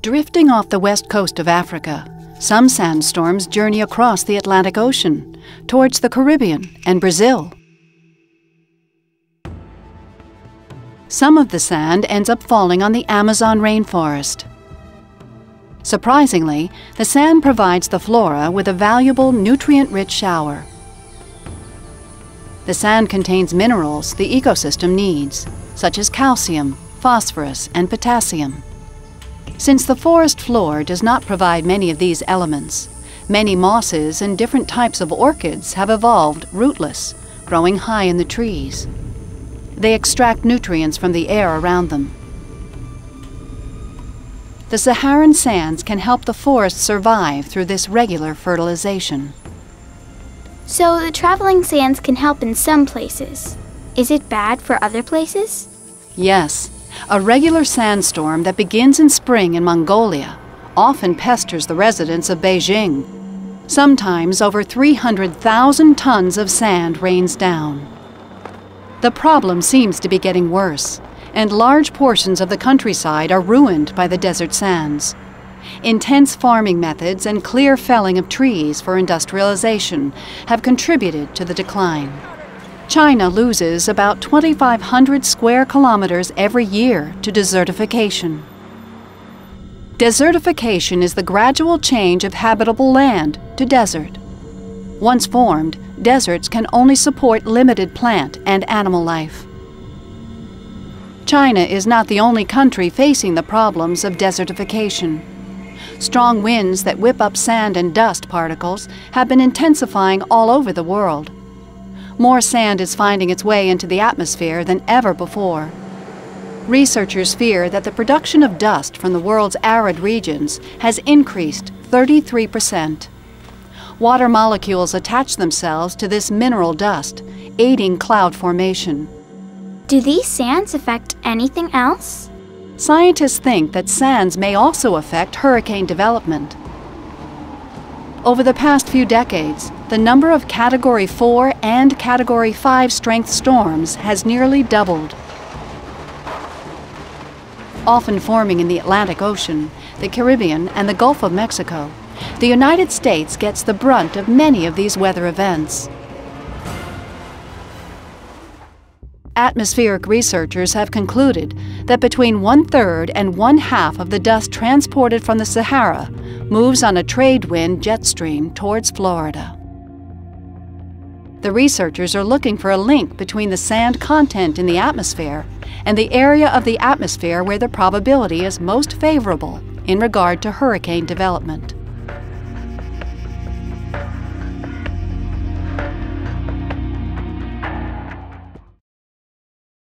Drifting off the west coast of Africa, some sandstorms journey across the Atlantic Ocean, towards the Caribbean and Brazil. Some of the sand ends up falling on the Amazon rainforest. Surprisingly, the sand provides the flora with a valuable nutrient-rich shower. The sand contains minerals the ecosystem needs, such as calcium, phosphorus, and potassium. Since the forest floor does not provide many of these elements, many mosses and different types of orchids have evolved rootless, growing high in the trees. They extract nutrients from the air around them. The Saharan sands can help the forest survive through this regular fertilization. So the traveling sands can help in some places. Is it bad for other places? Yes. A regular sandstorm that begins in spring in Mongolia often pesters the residents of Beijing. Sometimes over 300,000 tons of sand rains down. The problem seems to be getting worse, and large portions of the countryside are ruined by the desert sands. Intense farming methods and clear felling of trees for industrialization have contributed to the decline. China loses about 2,500 square kilometers every year to desertification. Desertification is the gradual change of habitable land to desert. Once formed, deserts can only support limited plant and animal life. China is not the only country facing the problems of desertification. Strong winds that whip up sand and dust particles have been intensifying all over the world. More sand is finding its way into the atmosphere than ever before. Researchers fear that the production of dust from the world's arid regions has increased 33%. Water molecules attach themselves to this mineral dust, aiding cloud formation. Do these sands affect anything else? Scientists think that sands may also affect hurricane development. Over the past few decades, the number of Category 4 and Category 5 strength storms has nearly doubled. Often forming in the Atlantic Ocean, the Caribbean, and the Gulf of Mexico, the United States gets the brunt of many of these weather events. Atmospheric researchers have concluded that between 1/3 and 1/2 of the dust transported from the Sahara moves on a trade wind jet stream towards Florida. The researchers are looking for a link between the sand content in the atmosphere and the area of the atmosphere where the probability is most favorable in regard to hurricane development.